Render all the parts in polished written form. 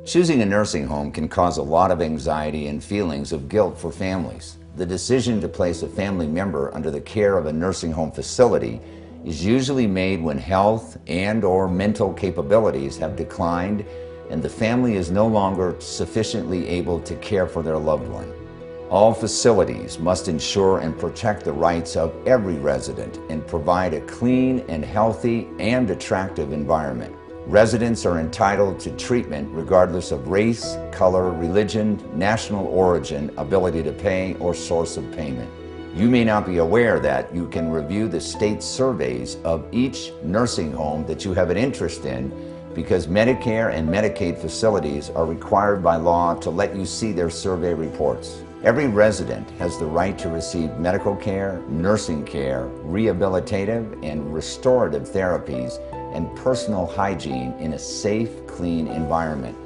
Choosing a nursing home can cause a lot of anxiety and feelings of guilt for families. The decision to place a family member under the care of a nursing home facility is usually made when health and/or mental capabilities have declined and the family is no longer sufficiently able to care for their loved one. All facilities must ensure and protect the rights of every resident and provide a clean and healthy and attractive environment. Residents are entitled to treatment regardless of race, color, religion, national origin, ability to pay, or source of payment. You may not be aware that you can review the state surveys of each nursing home that you have an interest in because Medicare and Medicaid facilities are required by law to let you see their survey reports. Every resident has the right to receive medical care, nursing care, rehabilitative and restorative therapies, and personal hygiene in a safe, clean environment.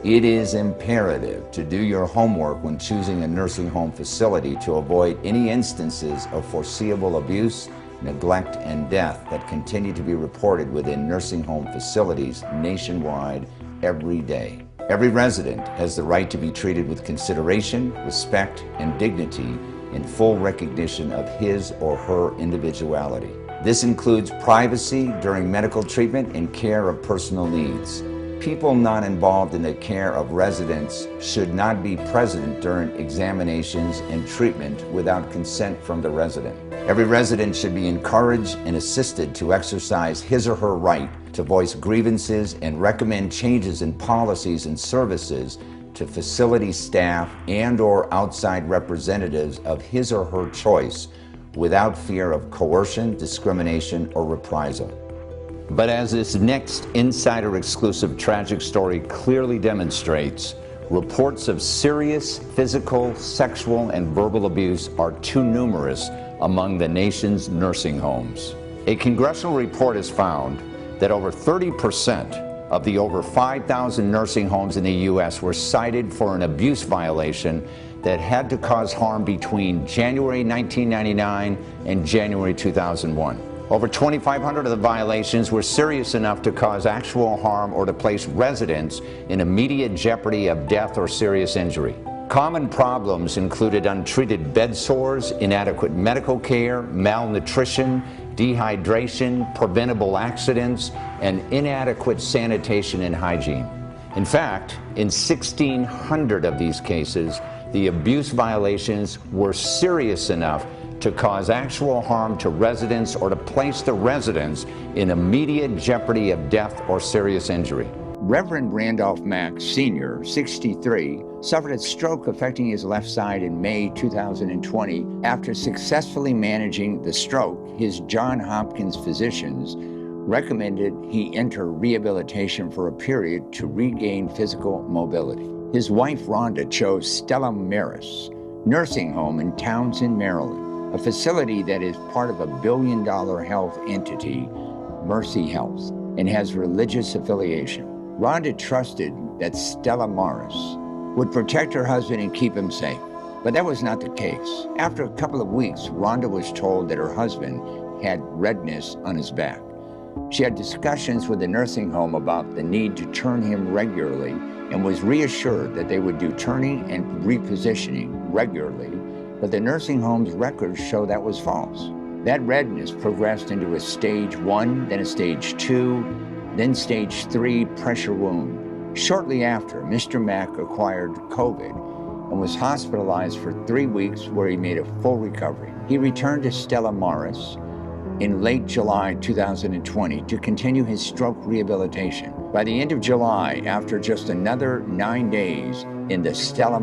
It is imperative to do your homework when choosing a nursing home facility to avoid any instances of foreseeable abuse, neglect, and death that continue to be reported within nursing home facilities nationwide every day. Every resident has the right to be treated with consideration, respect, and dignity in full recognition of his or her individuality. This includes privacy during medical treatment and care of personal needs. People not involved in the care of residents should not be present during examinations and treatment without consent from the resident. Every resident should be encouraged and assisted to exercise his or her right to voice grievances and recommend changes in policies and services to facility staff and/or outside representatives of his or her choice without fear of coercion, discrimination, or reprisal. But as this next insider-exclusive tragic story clearly demonstrates, reports of serious physical, sexual, and verbal abuse are too numerous among the nation's nursing homes. A congressional report has found that over 30% of the over 5,000 nursing homes in the U.S. were cited for an abuse violation that had to cause harm between January 1999 and January 2001. Over 2,500 of the violations were serious enough to cause actual harm or to place residents in immediate jeopardy of death or serious injury. Common problems included untreated bed sores, inadequate medical care, malnutrition, dehydration, preventable accidents, and inadequate sanitation and hygiene. In fact, in 1,600 of these cases, the abuse violations were serious enough to cause actual harm to residents or to place the residents in immediate jeopardy of death or serious injury. Reverend Randolph Mack, Sr., 63, suffered a stroke affecting his left side in May 2020. After successfully managing the stroke, his Johns Hopkins physicians recommended he enter rehabilitation for a period to regain physical mobility. His wife, Rhonda, chose Stella Nursing Home in Townsend, Maryland, a facility that is part of a billion-dollar health entity, Mercy Health, and has religious affiliation. Rhonda trusted that Stella would protect her husband and keep him safe, but that was not the case. After a couple of weeks, Rhonda was told that her husband had redness on his back. She had discussions with the nursing home about the need to turn him regularly and was reassured that they would do turning and repositioning regularly, but the nursing home's records show that was false. That redness progressed into a stage 1, then a stage 2, then stage 3 pressure wound. Shortly after, Mr. Mack acquired COVID and was hospitalized for 3 weeks where he made a full recovery. He returned to Stella in late July 2020 to continue his stroke rehabilitation. By the end of July, after just another 9 days in the Stella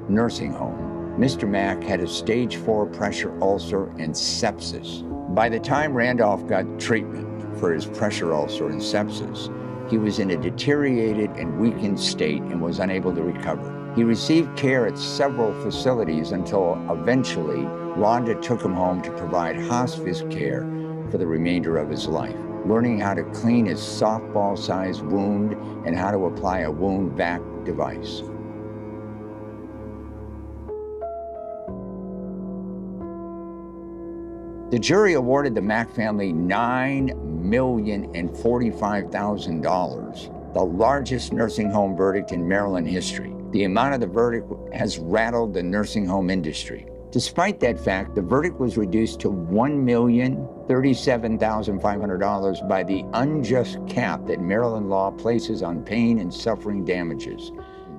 nursing home, Mr. Mack had a stage 4 pressure ulcer and sepsis. By the time Randolph got treatment for his pressure ulcer and sepsis, he was in a deteriorated and weakened state and was unable to recover. He received care at several facilities until eventually Rhonda took him home to provide hospice care for the remainder of his life, learning how to clean his softball-sized wound and how to apply a wound vac device. The jury awarded the Mack family $9,045,000. the largest nursing home verdict in Maryland history. The amount of the verdict has rattled the nursing home industry. Despite that fact, the verdict was reduced to $1,037,500 by the unjust cap that Maryland law places on pain and suffering damages.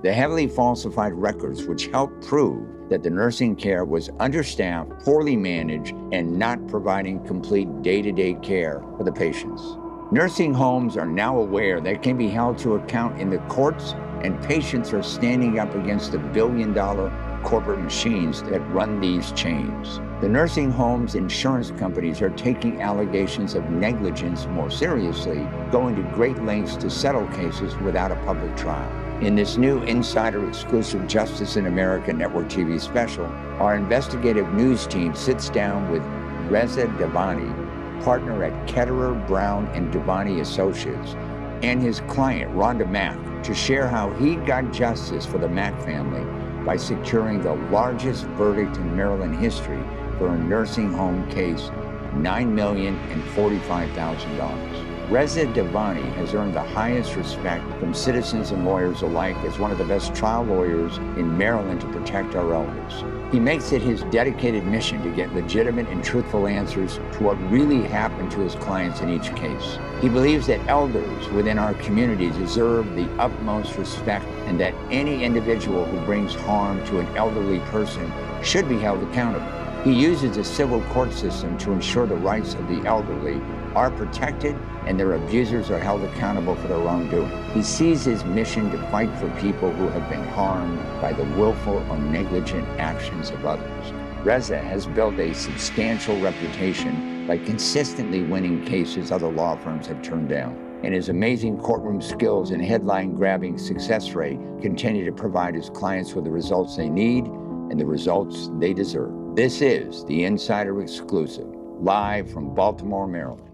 The heavily falsified records, which helped prove that the nursing care was understaffed, poorly managed, and not providing complete day-to-day care for the patients. Nursing homes are now aware they can be held to account in the courts, and patients are standing up against the billion-dollar corporate machines that run these chains. The nursing homes insurance companies are taking allegations of negligence more seriously, going to great lengths to settle cases without a public trial. In this new Insider exclusive Justice in America Network TV special, our investigative news team sits down with Reza Davani, partner at Ketterer Browne Davani Associates, and his client, Rhonda Mack, to share how he got justice for the Mack family by securing the largest verdict in Maryland history for a nursing home case, $9,045,000. Reza Davani has earned the highest respect from citizens and lawyers alike as one of the best trial lawyers in Maryland to protect our elders. He makes it his dedicated mission to get legitimate and truthful answers to what really happened to his clients in each case. He believes that elders within our community deserve the utmost respect and that any individual who brings harm to an elderly person should be held accountable. He uses the civil court system to ensure the rights of the elderly are protected and their abusers are held accountable for their wrongdoing. He sees his mission to fight for people who have been harmed by the willful or negligent actions of others. Reza has built a substantial reputation by consistently winning cases other law firms have turned down. And his amazing courtroom skills and headline-grabbing success rate continue to provide his clients with the results they need and the results they deserve. This is the Insider Exclusive, live from Baltimore, Maryland.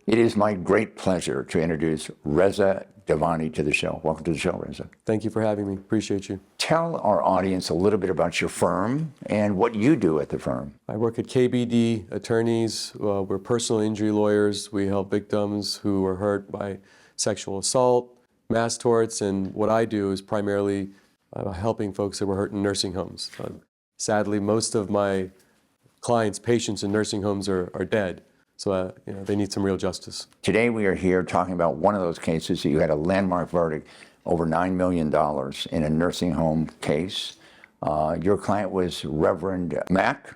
It is my great pleasure to introduce Reza Davani to the show. Welcome to the show, Reza. Thank you for having me. Appreciate you. Tell our audience a little bit about your firm and what you do at the firm. I work at KBD Attorneys. We're personal injury lawyers. We help victims who are hurt by sexual assault, mass torts, and what I do is primarily helping folks that were hurt in nursing homes. Sadly, most of my clients, patients in nursing homes are dead. So they need some real justice. Today we are here talking about one of those cases that you had a landmark verdict, over $9 million in a nursing home case. Your client was Reverend Mack.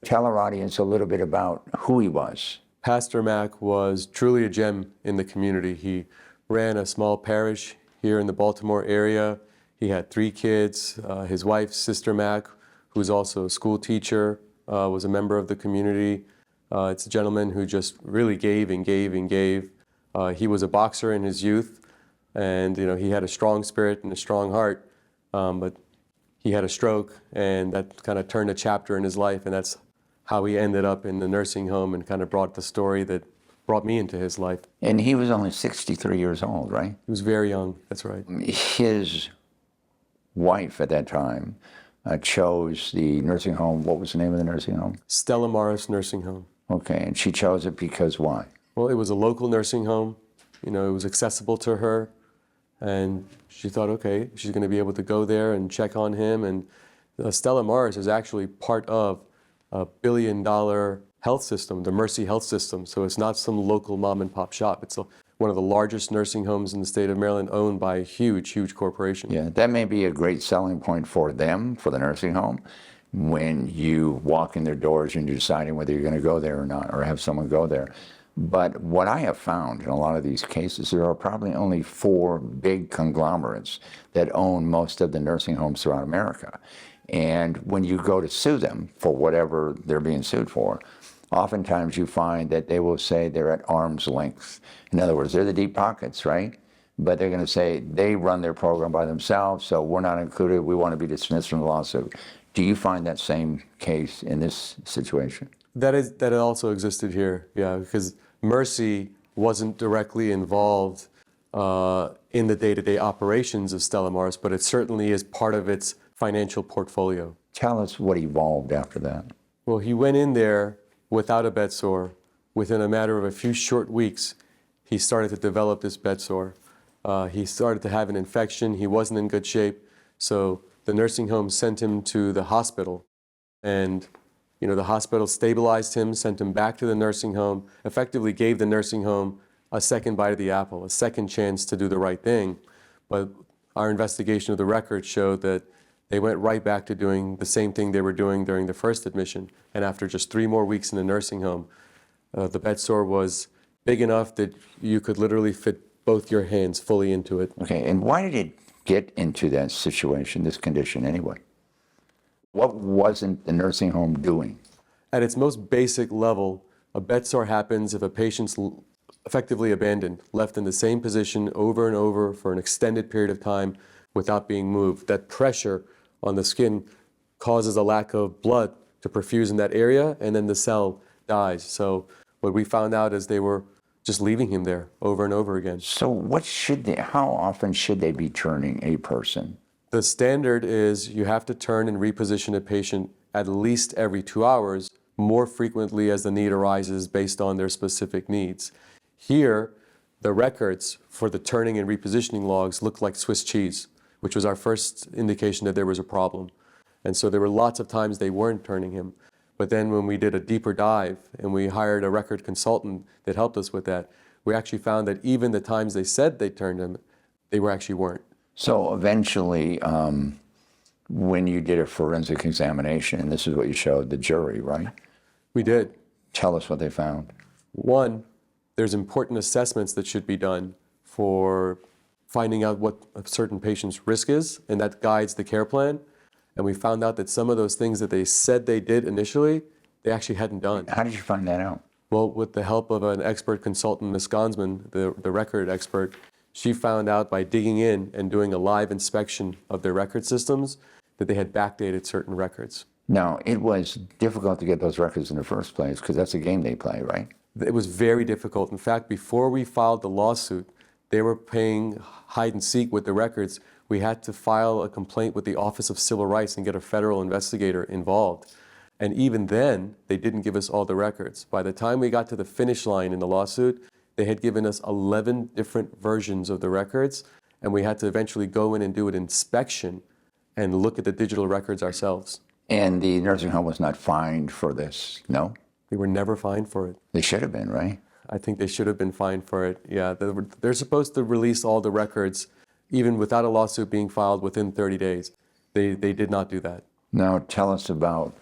Tell our audience a little bit about who he was. Pastor Mack was truly a gem in the community. He ran a small parish here in the Baltimore area. He had 3 kids. His wife, Sister Mack, who's also a school teacher, was a member of the community. It's a gentleman who just really gave and gave and gave. He was a boxer in his youth, and he had a strong spirit and a strong heart, but he had a stroke, and that kind of turned a chapter in his life, and that's how he ended up in the nursing home and kind of brought the story that brought me into his life. And he was only 63 years old, right? He was very young, that's right. His wife at that time chose the nursing home. What was the name of the nursing home? Stella Nursing Home. Okay, and she chose it because why? Well, it was a local nursing home. It was accessible to her, and she thought, okay, she's going to be able to go there and check on him. And Stella Morris is actually part of a billion-dollar health system, the Mercy Health System. So it's not some local mom-and-pop shop. It's one of the largest nursing homes in the state of Maryland, owned by a huge, huge corporation. Yeah, that may be a great selling point for them, for the nursing home. When you walk in their doors and you're deciding whether you're going to go there or not, or have someone go there. But what I have found in a lot of these cases, there are probably only 4 big conglomerates that own most of the nursing homes throughout America. And when you go to sue them for whatever they're being sued for, oftentimes you find that they will say they're at arm's length. In other words, they're the deep pockets, right? but they're going to say they run their program by themselves, so we're not included, we want to be dismissed from the lawsuit. Do you find that same case in this situation? That also existed here, yeah, because Mercy wasn't directly involved in the day-to-day operations of Stella Maris, but it certainly is part of its financial portfolio. Tell us what evolved after that. Well, he went in there without a bed sore. Within a matter of a few short weeks, he started to develop this bed sore. He started to have an infection. He wasn't in good shape. So the nursing home sent him to the hospital. And, the hospital stabilized him, sent him back to the nursing home, effectively gave the nursing home a second bite of the apple, a second chance to do the right thing. But our investigation of the records showed that they went right back to doing the same thing they were doing during the first admission. And after just 3 more weeks in the nursing home, the bed sore was big enough that you could literally fit both your hands fully into it. Okay, and why did it get into that situation, this condition anyway? What wasn't the nursing home doing? At its most basic level, a bed sore happens if a patient's effectively abandoned, left in the same position over and over for an extended period of time without being moved. That pressure on the skin causes a lack of blood to perfuse in that area, and then the cell dies. So what we found out is they were just leaving him there over and over again. So how often should they be turning a person? The standard is you have to turn and reposition a patient at least every 2 hours, more frequently as the need arises based on their specific needs. Here, the records for the turning and repositioning logs looked like Swiss cheese, which was our first indication that there was a problem. And so there were lots of times they weren't turning him. But then when we did a deeper dive and we hired a record consultant that helped us with that, we actually found that even the times they said they turned him, they actually weren't. So eventually, when you did a forensic examination, and this is what you showed the jury, right? We did. Tell us what they found. One, there's important assessments that should be done for finding out what a certain patient's risk is, and that guides the care plan. And we found out that some of those things that they said they did initially, they actually hadn't done. How did you find that out? Well, with the help of an expert consultant, Ms. Gonsman, the record expert, she found out by digging in and doing a live inspection of their record systems that they had backdated certain records. Now, it was difficult to get those records in the first place because that's a game they play, right? It was very difficult. In fact, before we filed the lawsuit, they were playing hide and seek with the records. We had to file a complaint with the Office of Civil Rights and get a federal investigator involved. And even then, they didn't give us all the records. By the time we got to the finish line in the lawsuit, they had given us 11 different versions of the records, and we had to eventually go in and do an inspection and look at the digital records ourselves. And the nursing home was not fined for this, no? They were never fined for it. They should have been, right? I think they should have been fined for it, yeah. They're supposed to release all the records, even without a lawsuit being filed within 30 days. They did not do that. Now tell us about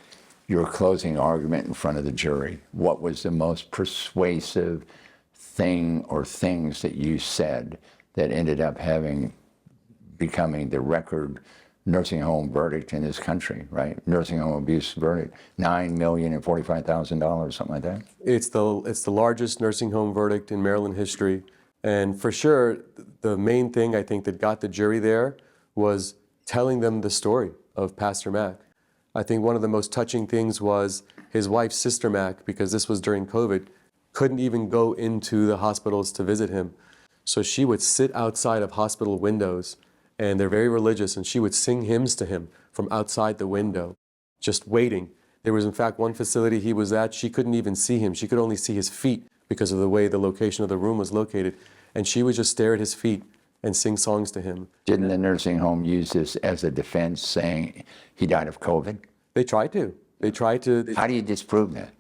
your closing argument in front of the jury. What was the most persuasive thing or things that you said that ended up becoming the record nursing home verdict in this country, right? Nursing home abuse verdict, $9,045,000, something like that? It's the largest nursing home verdict in Maryland history. And for sure, the main thing I think that got the jury there was telling them the story of Pastor Mack. I think one of the most touching things was his wife, Sister Mack, because this was during COVID, couldn't even go into the hospitals to visit him. So she would sit outside of hospital windows, and they're very religious, and she would sing hymns to him from outside the window, just waiting. There was, in fact, one facility he was at, she couldn't even see him. She could only see his feet because of the way the location of the room was located. And she would just stare at his feet and sing songs to him. Didn't the nursing home use this as a defense, saying he died of COVID? They tried to. How do you disprove that?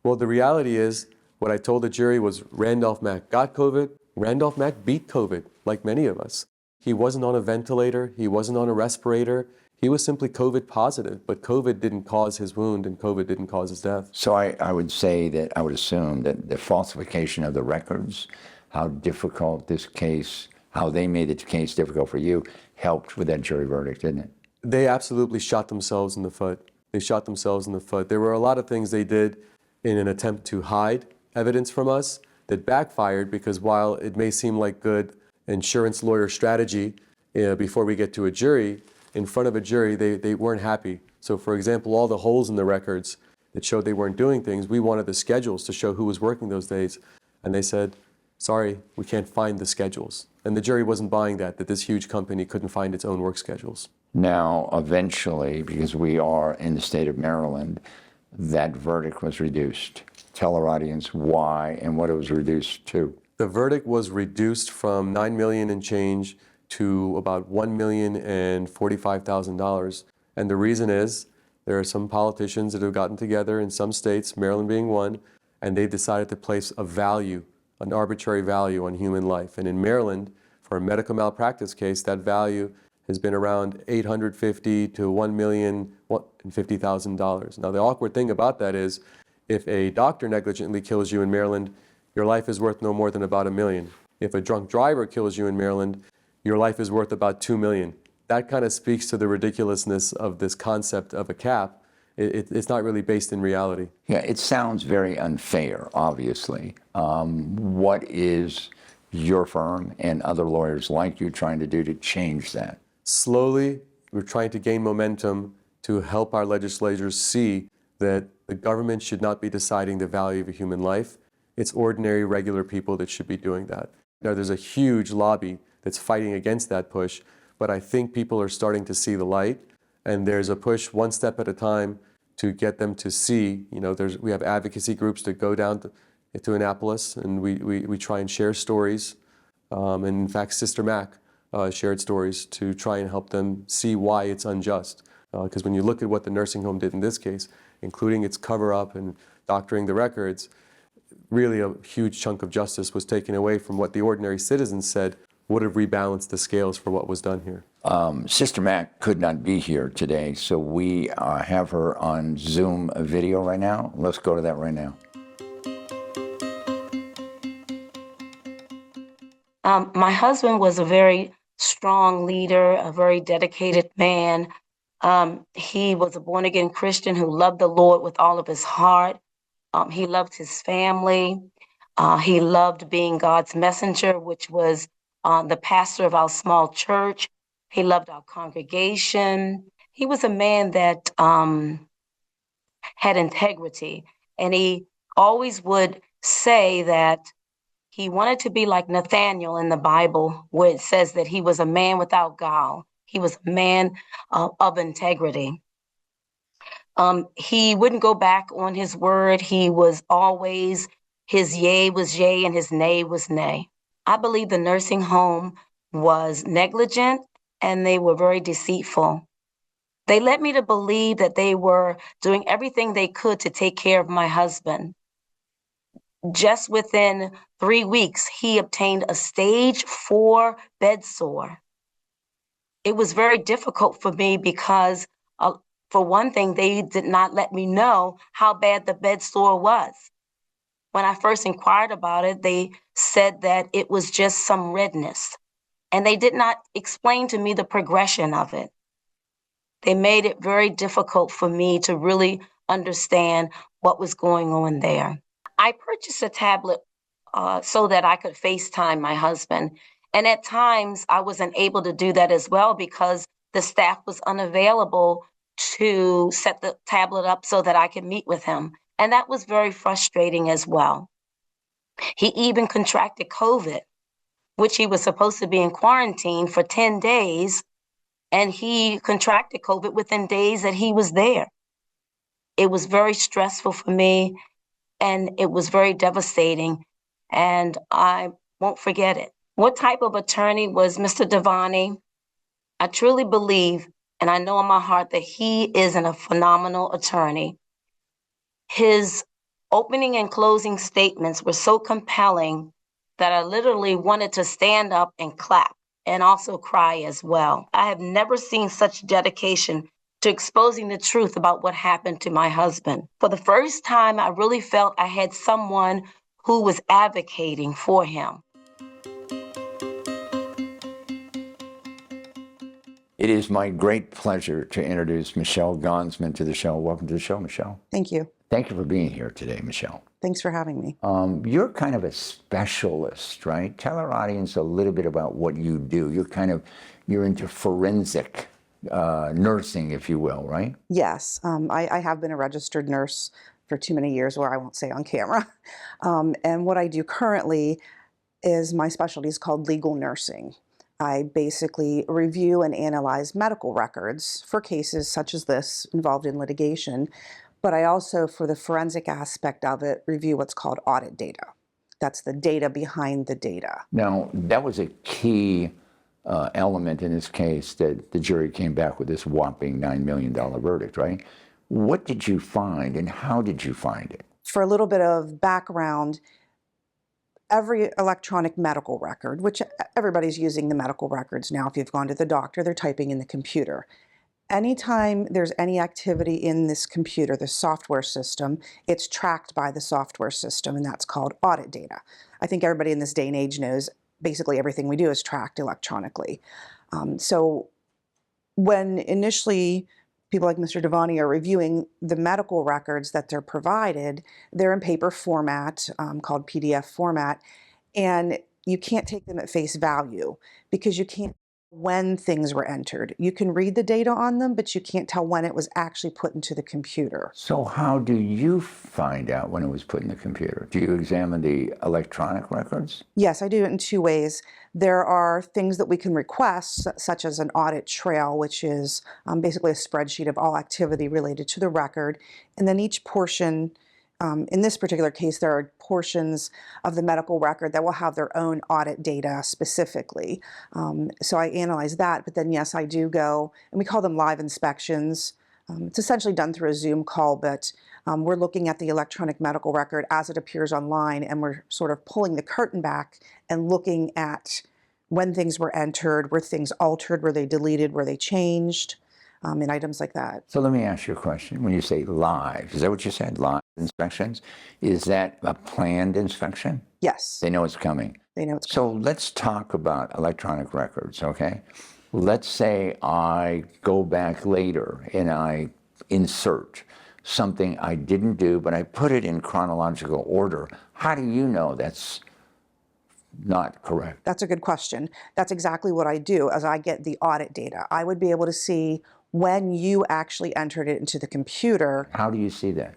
Well, the reality is, what I told the jury was Randolph Mack got COVID. Randolph Mack beat COVID, like many of us. He wasn't on a ventilator. He wasn't on a respirator. He was simply COVID positive, but COVID didn't cause his wound and COVID didn't cause his death. So I would assume that the falsification of the records, how difficult this case, how they made the case difficult for you, helped with that jury verdict, didn't it? They absolutely shot themselves in the foot. They shot themselves in the foot. There were a lot of things they did in an attempt to hide evidence from us that backfired, because while it may seem like good insurance lawyer strategy before we get to a jury. In front of a jury, they weren't happy. So for example, all the holes in the records that showed they weren't doing things, we wanted the schedules to show who was working those days. And they said, sorry, we can't find the schedules. And the jury wasn't buying that this huge company couldn't find its own work schedules. Now, eventually, because we are in the state of Maryland, that verdict was reduced. Tell our audience why and what it was reduced to. The verdict was reduced from $9 million and change to about $1,045,000. And the reason is there are some politicians that have gotten together in some states, Maryland being one, and they decided to place a value, an arbitrary value on human life. And in Maryland, for a medical malpractice case, that value has been around $850,000 to $1,050,000. Now, the awkward thing about that is if a doctor negligently kills you in Maryland, your life is worth no more than about $1 million. If a drunk driver kills you in Maryland, your life is worth about $2 million. That kind of speaks to the ridiculousness of this concept of a cap. It's not really based in reality. Yeah, it sounds very unfair, obviously. What is your firm and other lawyers like you trying to do to change that? Slowly, we're trying to gain momentum to help our legislators see that the government should not be deciding the value of a human life. It's ordinary, regular people that should be doing that. Now, there's a huge lobby that's fighting against that push, but I think people are starting to see the light, and there's a push one step at a time to get them to see, we have advocacy groups that go down to Annapolis, and we try and share stories. And in fact, Sister Mack shared stories to try and help them see why it's unjust. Because when you look at what the nursing home did in this case, including its cover-up and doctoring the records, really a huge chunk of justice was taken away from what the ordinary citizens said would have rebalanced the scales for what was done here. Sister Mack could not be here today, so we have her on Zoom video right now. Let's go to that right now. My husband was a very strong leader, a very dedicated man. He was a born-again Christian who loved the Lord with all of his heart. He loved his family. He loved being God's messenger, which was the pastor of our small church. He loved our congregation. He was a man that had integrity, and he always would say that he wanted to be like Nathaniel in the Bible, where it says that he was a man without guile. He was a man of integrity. He wouldn't go back on his word. He was always, his yea was yea and his nay was nay. I believe the nursing home was negligent and they were very deceitful. They led me to believe that they were doing everything they could to take care of my husband. Just within 3 weeks, he obtained a stage 4 bed sore. It was very difficult for me because, for one thing, they did not let me know how bad the bed sore was. When I first inquired about it, they said that it was just some redness, and they did not explain to me the progression of it. They made it very difficult for me to really understand what was going on there. I purchased a tablet so that I could FaceTime my husband. And at times I wasn't able to do that as well because the staff was unavailable to set the tablet up so that I could meet with him. And that was very frustrating as well. He even contracted COVID, which he was supposed to be in quarantine for 10 days. And he contracted COVID within days that he was there. It was very stressful for me, and it was very devastating, and I won't forget it. What type of attorney was Mr. Davani? I truly believe, and I know in my heart, that he is a phenomenal attorney. His opening and closing statements were so compelling that I literally wanted to stand up and clap and also cry as well. I have never seen such dedication to exposing the truth about what happened to my husband. For the first time, I really felt I had someone who was advocating for him. It is my great pleasure to introduce Michelle Gonsman to the show. Welcome to the show, Michelle. Thank you. Thank you for being here today, Michelle. Thanks for having me. You're kind of a specialist, right? Tell our audience a little bit about what you do. You're into forensic nursing, if you will, right? Yes, I have been a registered nurse for too many years, where I won't say on camera. And what I do currently is my specialty is called legal nursing. I basically review and analyze medical records for cases such as this involved in litigation, but I also, for the forensic aspect of it, review what's called audit data. That's the data behind the data. Now, that was a key element in this case that the jury came back with this whopping $9 million verdict, right? What did you find and how did you find it? For a little bit of background, every electronic medical record, which everybody's using the medical records now. If you've gone to the doctor, they're typing in the computer. Anytime there's any activity in this computer, the software system, it's tracked by the software system, and that's called audit data. I think everybody in this day and age knows basically everything we do is tracked electronically. So when initially people like Mr. Davani are reviewing the medical records that they're provided, they're in paper format called PDF format, and you can't take them at face value because you can't tell when things were entered. You can read the data on them, but you can't tell when it was actually put into the computer. So how do you find out when it was put in the computer? Do you examine the electronic records? Yes, I do it in two ways. There are things that we can request, such as an audit trail, which is basically a spreadsheet of all activity related to the record. And then each portion, in this particular case, there are portions of the medical record that will have their own audit data specifically. So I analyze that, but then yes, I do go, and we call them live inspections. It's essentially done through a Zoom call, but we're looking at the electronic medical record as it appears online, and we're sort of pulling the curtain back and looking at when things were entered, were things altered, were they deleted, were they changed, and items like that. So let me ask you a question. When you say live, is that what you said, live inspections? Is that a planned inspection? Yes. They know it's coming. They know it's coming. So let's talk about electronic records, okay? Let's say I go back later and I insert something I didn't do, but I put it in chronological order. How do you know that's not correct? That's a good question. That's exactly what I do as I get the audit data. I would be able to see when you actually entered it into the computer. How do you see that?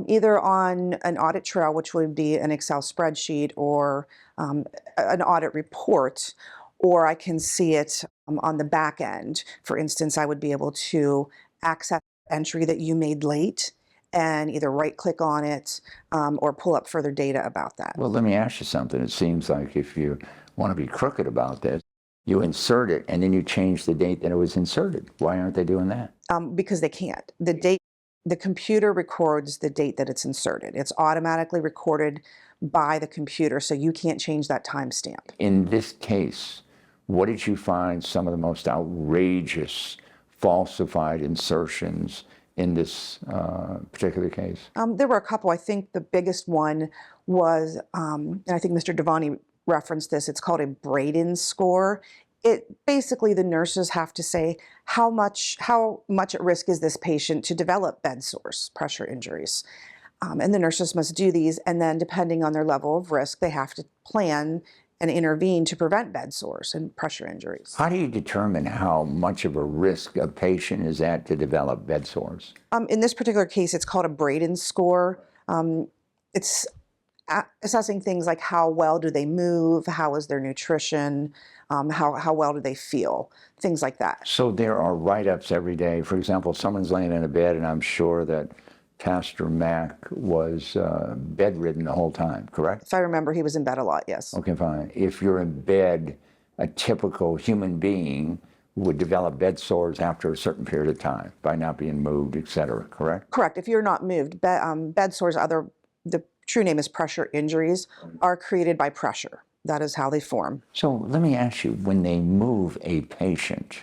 Either on an audit trail, which would be an Excel spreadsheet, or an audit report, or I can see it on the back end. For instance, I would be able to access entry that you made late and either right-click on it or pull up further data about that. Well, let me ask you something. It seems like if you want to be crooked about this, you insert it and then you change the date that it was inserted. Why aren't they doing that? Because they can't. The computer records the date that it's inserted. It's automatically recorded by the computer, so you can't change that timestamp. In this case, what did you find some of the most outrageous falsified insertions in this particular case? There were a couple. I think the biggest one was, and I think Mr. Davani referenced this, it's called a Braden score. Basically, the nurses have to say how much at risk is this patient to develop bed sores, pressure injuries. And the nurses must do these, and then depending on their level of risk, they have to plan and intervene to prevent bed sores and pressure injuries. How do you determine how much of a risk a patient is at to develop bed sores? In this particular case, it's called a Braden score. It's assessing things like how well do they move, how is their nutrition, how well do they feel, things like that. So there are write-ups every day. For example, someone's laying in a bed, and I'm sure that Pastor Mack was bedridden the whole time, correct? If I remember, he was in bed a lot, yes. Okay, fine. If you're in bed, a typical human being would develop bed sores after a certain period of time by not being moved, et cetera, correct? Correct. If you're not moved, bed sores, the true name is pressure injuries, are created by pressure. That is how they form. So let me ask you, when they move a patient,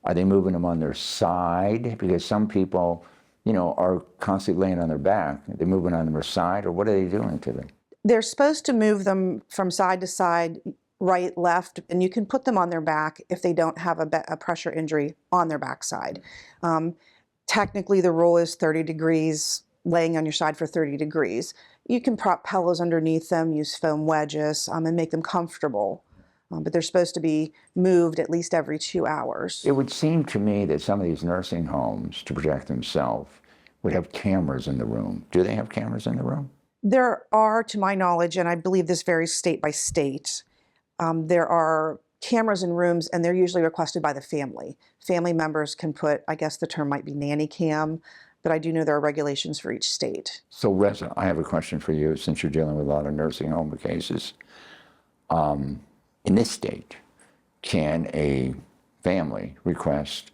are they moving them on their side? Because some people, you know, are constantly laying on their back. Are they moving on their side, or what are they doing to them? They're supposed to move them from side to side, right, left, and you can put them on their back if they don't have a pressure injury on their backside. Technically, the rule is 30 degrees laying on your side for 30 degrees. You can prop pillows underneath them, use foam wedges, and make them comfortable. But they're supposed to be moved at least every 2 hours. It would seem to me that some of these nursing homes, to protect themselves, would have cameras in the room. Do they have cameras in the room? There are, to my knowledge, and I believe this varies state by state, there are cameras in rooms, and they're usually requested by the family. Family members can put, I guess the term might be nanny cam, but I do know there are regulations for each state. So Reza, I have a question for you, since you're dealing with a lot of nursing home cases. In this state, can a family request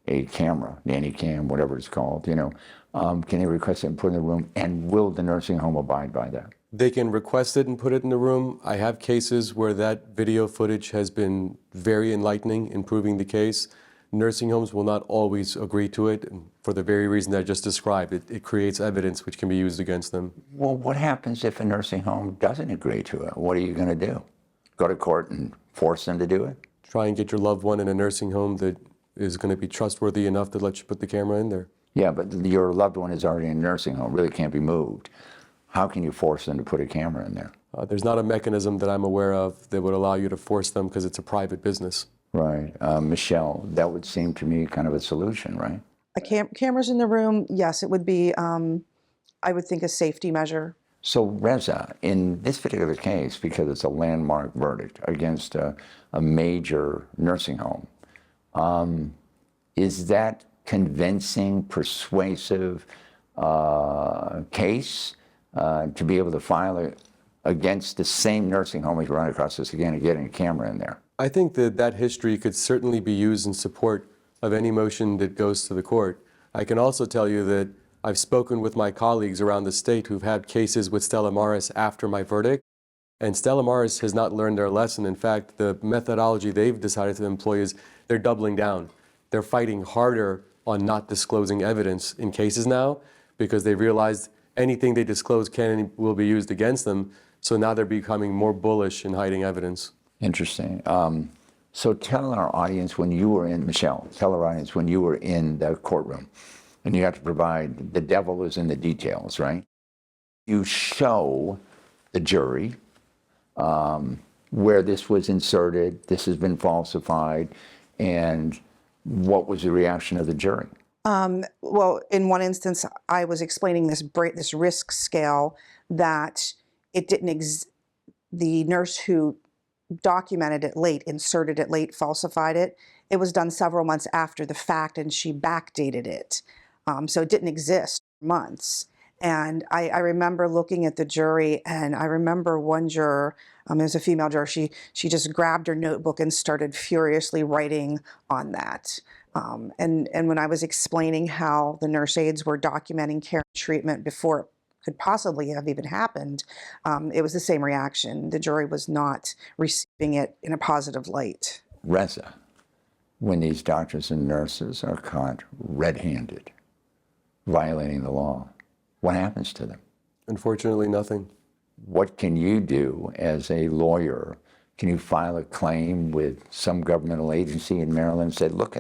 a camera, nanny cam, whatever it's called, can they request it and put it in the room, and will the nursing home abide by that? They can request it and put it in the room. I have cases where that video footage has been very enlightening in proving the case. Nursing homes will not always agree to it, and for the very reason I just described. It creates evidence which can be used against them. Well, what happens if a nursing home doesn't agree to it? What are you going to do? Go to court and force them to do it? Try and get your loved one in a nursing home that is going to be trustworthy enough to let you put the camera in there. Yeah, but your loved one is already in a nursing home, really can't be moved. How can you force them to put a camera in there? There's not a mechanism that I'm aware of that would allow you to force them, because it's a private business. Right. Michelle, that would seem to me kind of a solution, right? Cameras in the room, yes, it would be, I would think, a safety measure. So Reza, in this particular case, because it's a landmark verdict against a major nursing home, is that convincing, persuasive case to be able to file it against the same nursing home as you run across this again and getting a camera in there? I think that history could certainly be used in support of any motion that goes to the court. I can also tell you that I've spoken with my colleagues around the state who've had cases with Stella Maris after my verdict, and Stella Maris has not learned their lesson. In fact, the methodology they've decided to employ is they're doubling down. They're fighting harder on not disclosing evidence in cases now, because they realized anything they disclose can and will be used against them. So now they're becoming more bullish in hiding evidence. Interesting. So tell our audience, when you were in, Michelle, tell our audience when you were in the courtroom, and you have to provide, the devil is in the details, right? You show the jury where this was inserted, this has been falsified, and what was the reaction of the jury? Well, in one instance, I was explaining this risk scale, that it didn't the nurse who documented it late, inserted it late, falsified it. It was done several months after the fact, and she backdated it. So it didn't exist for months. And I remember looking at the jury, and I remember one juror, it was a female juror, she just grabbed her notebook and started furiously writing on that. And when I was explaining how the nurse aides were documenting care and treatment before it could possibly have even happened, it was the same reaction. The jury was not receiving it in a positive light. Reza, when these doctors and nurses are caught red-handed, violating the law, what happens to them? Unfortunately, nothing. What can you do as a lawyer? Can you file a claim with some governmental agency in Maryland and say, look,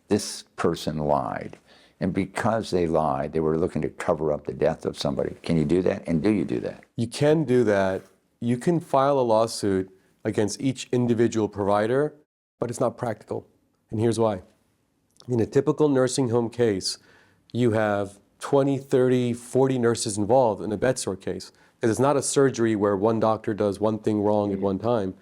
this person lied, and because they lied, they were looking to cover up the death of somebody? Can you do that, and do you do that? You can do that. You can file a lawsuit against each individual provider, but it's not practical. And here's why. In a typical nursing home case, you have 20, 30, 40 nurses involved in a bedsore case, because it's not a surgery where one doctor does one thing wrong at one time.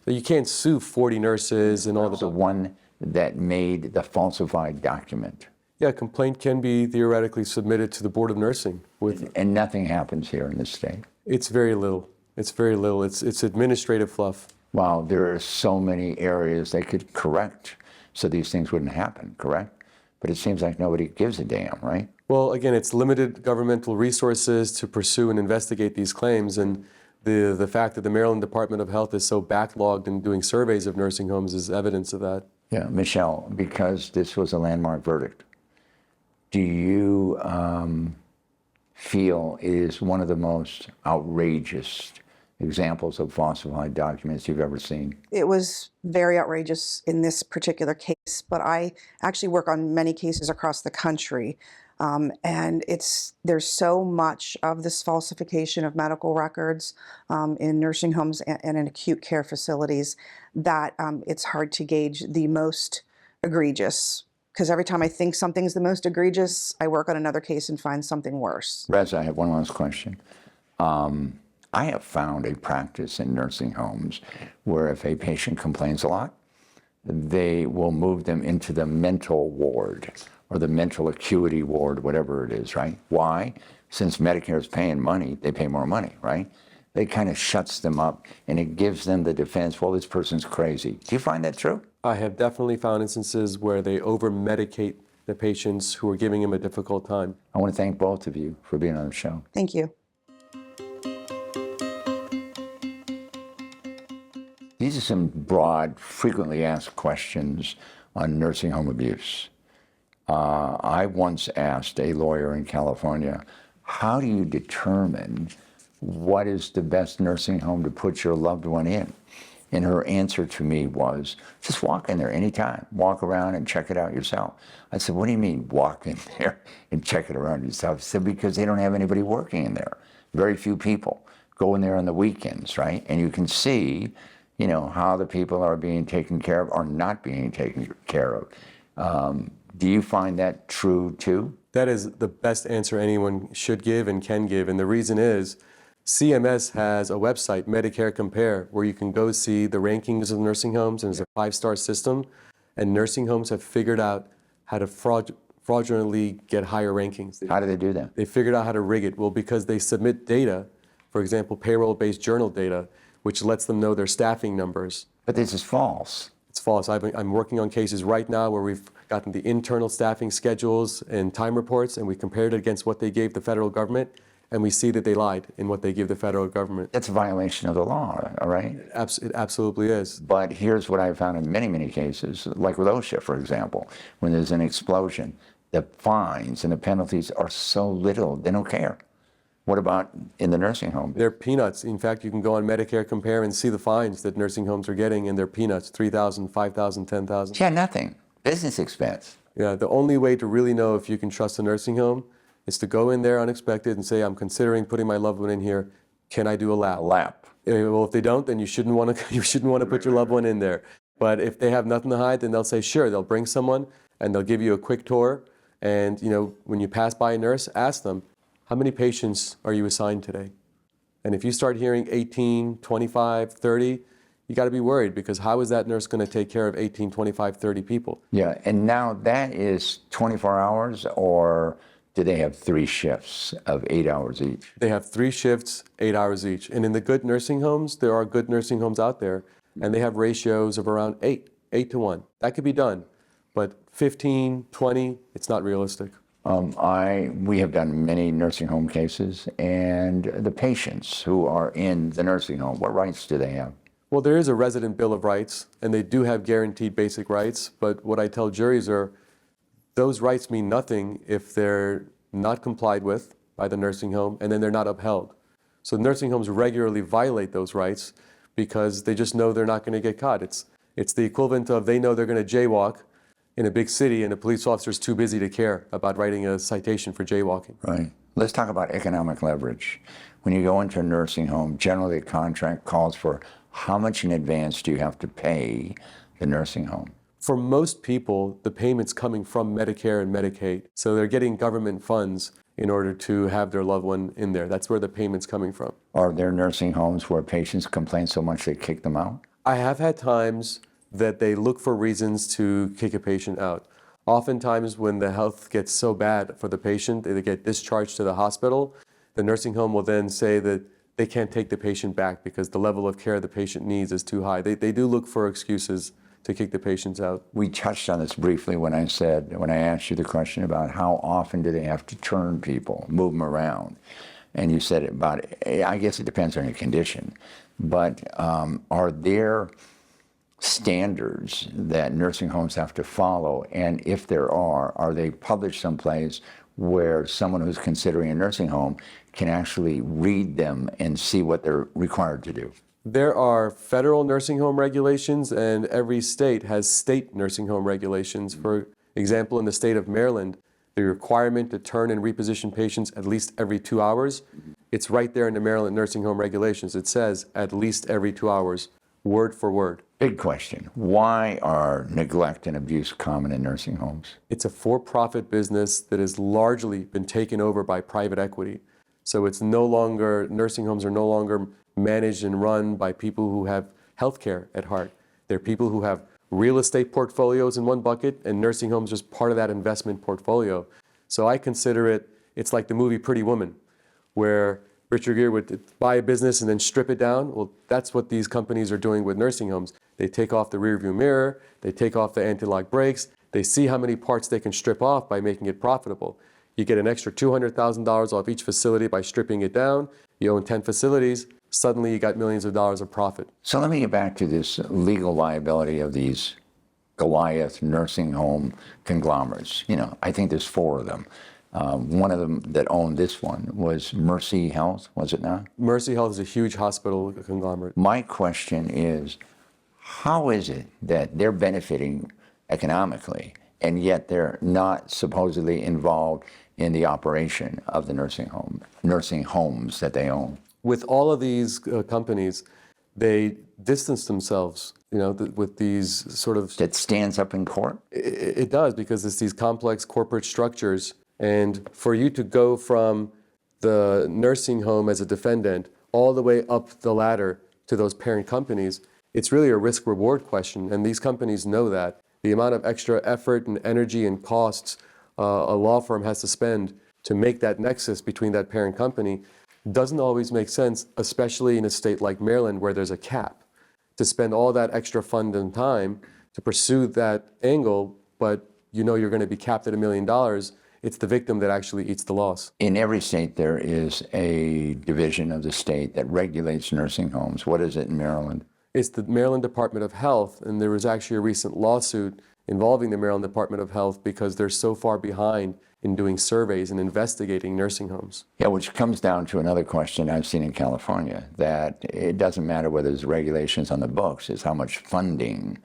So you can't sue 40 nurses and all The one that made the falsified document. Yeah, a complaint can be theoretically submitted to the Board of Nursing. And nothing happens here in this state. It's very little. It's very little. It's administrative fluff. Wow, there are so many areas they could correct so these things wouldn't happen, correct? But it seems like nobody gives a damn, right? Well, again, it's limited governmental resources to pursue and investigate these claims, and the fact that the Maryland Department of Health is so backlogged in doing surveys of nursing homes is evidence of that. Yeah, Michelle, because this was a landmark verdict, do you feel it is one of the most outrageous examples of falsified documents you've ever seen? It was very outrageous in this particular case, but I actually work on many cases across the country. And there's so much of this falsification of medical records in nursing homes and in acute care facilities that it's hard to gauge the most egregious. Because every time I think something's the most egregious, I work on another case and find something worse. Reza, I have one last question. I have found a practice in nursing homes where if a patient complains a lot, they will move them into the mental ward or the mental acuity ward, whatever it is, right? Why? Since Medicare is paying money, they pay more money, right? It kind of shuts them up and it gives them the defense, well, this person's crazy. Do you find that true? I have definitely found instances where they over-medicate the patients who are giving them a difficult time. I want to thank both of you for being on the show. Thank you. These are some broad, frequently asked questions on nursing home abuse. I once asked a lawyer in California, how do you determine what is the best nursing home to put your loved one in? And her answer to me was, just walk in there anytime. Walk around and check it out yourself. I said, what do you mean walk in there and check it around yourself? She said, because they don't have anybody working in there. Very few people go in there on the weekends, right? And you can see, you know, how the people are being taken care of or not being taken care of. Do you find that true too? That is the best answer anyone should give and can give. And the reason is, CMS has a website, Medicare Compare, where you can go see the rankings of nursing homes, and it's a 5-star system. And nursing homes have figured out how to fraudulently get higher rankings. How do they do that? They figured out how to rig it. Well, because they submit data, for example, payroll-based journal data, which lets them know their staffing numbers. But this is false. It's false. I'm working on cases right now where we've gotten the internal staffing schedules and time reports, and we compared it against what they gave the federal government, and we see that they lied in what they give the federal government. That's a violation of the law, all right? It absolutely is. But here's what I've found in many, many cases, like with OSHA, for example, when there's an explosion, the fines and the penalties are so little, they don't care. What about in the nursing home? They're peanuts. In fact, you can go on Medicare Compare and see the fines that nursing homes are getting, and they're peanuts, $3,000, $5,000, $10,000. Yeah, nothing. Business expense. Yeah, the only way to really know if you can trust a nursing home is to go in there unexpected and say, I'm considering putting my loved one in here. Can I do a lap? A lap. Well, if they don't, then you shouldn't want to put your loved one in there. But if they have nothing to hide, then they'll say, sure, they'll bring someone and they'll give you a quick tour. And, you know, when you pass by a nurse, ask them, how many patients are you assigned today? And if you start hearing 18, 25, 30, you got to be worried, because how is that nurse going to take care of 18, 25, 30 people? Yeah, and now that is 24 hours, or do they have 3 shifts of 8 hours each? They have 3 shifts, 8 hours each. And in the good nursing homes, there are good nursing homes out there, and they have ratios of around 8 to 1. That could be done, but 15, 20, it's not realistic. We have done many nursing home cases, and the patients who are in the nursing home, what rights do they have? Well, there is a resident bill of rights, and they do have guaranteed basic rights, but what I tell juries are, those rights mean nothing if they're not complied with by the nursing home, and then they're not upheld. So nursing homes regularly violate those rights because they just know they're not going to get caught. It's the equivalent of they know they're going to jaywalk in a big city, and a police officer's too busy to care about writing a citation for jaywalking. Right. Let's talk about economic leverage. When you go into a nursing home, generally the contract calls for how much in advance do you have to pay the nursing home? For most people, the payment's coming from Medicare and Medicaid. So they're getting government funds in order to have their loved one in there. That's where the payment's coming from. Are there nursing homes where patients complain so much they kick them out? I have had times that they look for reasons to kick a patient out. Oftentimes when the health gets so bad for the patient, they get discharged to the hospital, the nursing home will then say that they can't take the patient back because the level of care the patient needs is too high. They do look for excuses to kick the patients out. We touched on this briefly when I asked you the question about how often do they have to turn people, move them around. And you said I guess it depends on your condition, but are there standards that nursing homes have to follow? And if there are they published someplace where someone who's considering a nursing home can actually read them and see what they're required to do? There are federal nursing home regulations, and every state has state nursing home regulations. For example, in the state of Maryland, the requirement to turn and reposition patients at least every 2 hours, it's right there in the Maryland nursing home regulations. It says at least every 2 hours, word for word. Big question. Why are neglect and abuse common in nursing homes? It's a for-profit business that has largely been taken over by private equity. So it's no longer, nursing homes are no longer managed and run by people who have healthcare at heart. They're people who have real estate portfolios in one bucket, and nursing homes are just part of that investment portfolio. So I consider it's like the movie Pretty Woman, where Richard Gere would buy a business and then strip it down. Well, that's what these companies are doing with nursing homes. They take off the rearview mirror, they take off the anti-lock brakes, they see how many parts they can strip off by making it profitable. You get an extra $200,000 off each facility by stripping it down. You own 10 facilities, suddenly you got millions of dollars of profit. So let me get back to this legal liability of these Goliath nursing home conglomerates. You know, I think there's 4 of them. One of them that owned this one was Mercy Health, was it not? Mercy Health is a huge hospital conglomerate. My question is, how is it that they're benefiting economically and yet they're not supposedly involved in the operation of the nursing homes that they own? With all of these companies, they distance themselves, with these sort of... That stands up in court? It does, because it's these complex corporate structures. And for you to go from the nursing home as a defendant all the way up the ladder to those parent companies, it's really a risk-reward question. And these companies know that. The amount of extra effort and energy and costs a law firm has to spend to make that nexus between that parent company doesn't always make sense, especially in a state like Maryland where there's a cap. To spend all that extra fund and time to pursue that angle, but you're going to be capped at $1 million, it's the victim that actually eats the loss. In every state, there is a division of the state that regulates nursing homes. What is it in Maryland? It's the Maryland Department of Health, and there was actually a recent lawsuit involving the Maryland Department of Health because they're so far behind in doing surveys and investigating nursing homes. Yeah, which comes down to another question I've seen in California, that it doesn't matter whether there's regulations on the books, it's how much funding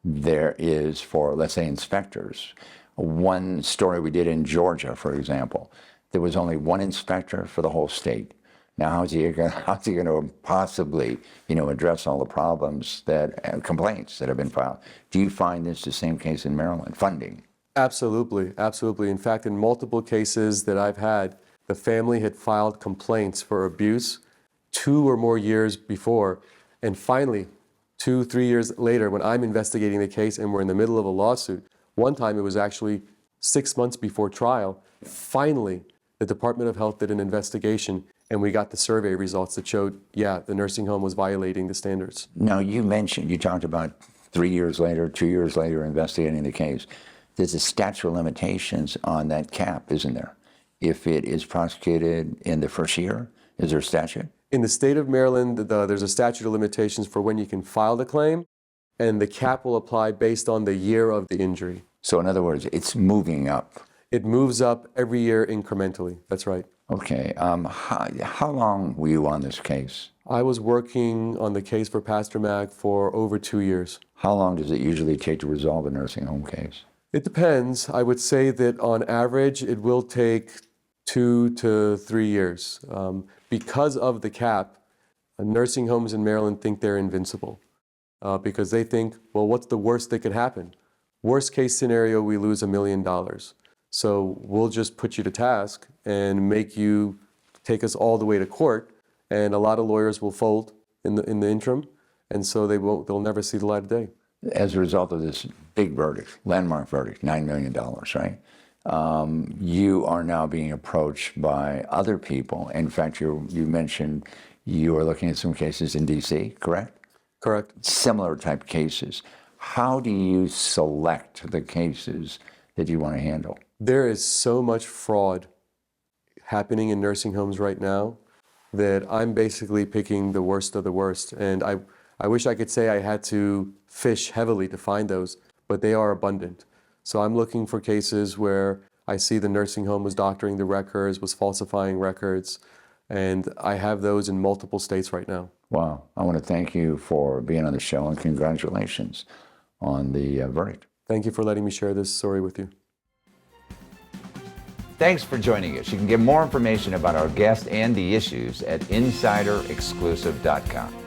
there is for, let's say, inspectors. One story we did in Georgia, for example, there was only one inspector for the whole state. Now, how's he going to possibly, address all the problems complaints that have been filed? Do you find this the same case in Maryland, funding? Absolutely, absolutely. In fact, in multiple cases that I've had, the family had filed complaints for abuse 2 or more years before, and finally, 2-3 years later, when I'm investigating the case and we're in the middle of a lawsuit, one time it was actually 6 months before trial, finally, the Department of Health did an investigation and we got the survey results that showed, the nursing home was violating the standards. Now, you talked about 3 years later, 2 years later, investigating the case. There's a statute of limitations on that cap, isn't there? If it is prosecuted in the first year, is there a statute? In the state of Maryland, there's a statute of limitations for when you can file the claim, and the cap will apply based on the year of the injury. So in other words, it's moving up. It moves up every year incrementally. That's right. Okay. How long were you on this case? I was working on the case for Pastor Mack for over 2 years. How long does it usually take to resolve a nursing home case? It depends. I would say that on average, it will take 2 to 3 years. Because of the cap, nursing homes in Maryland think they're invincible. Because they think, well, what's the worst that could happen? Worst case scenario, we lose $1 million. So we'll just put you to task and make you take us all the way to court. And a lot of lawyers will fold in the interim. And so they'll never see the light of day. As a result of this big verdict, landmark verdict, $9 million, right? You are now being approached by other people. In fact, you mentioned you are looking at some cases in D.C., correct? Correct. Similar type cases. How do you select the cases that you want to handle? There is so much fraud happening in nursing homes right now that I'm basically picking the worst of the worst. And I I wish I could say I had to fish heavily to find those, but they are abundant. So I'm looking for cases where I see the nursing home was doctoring the records, was falsifying records, and I have those in multiple states right now. Wow. I want to thank you for being on the show, and congratulations on the verdict. Thank you for letting me share this story with you. Thanks for joining us. You can get more information about our guest and the issues at insiderexclusive.com.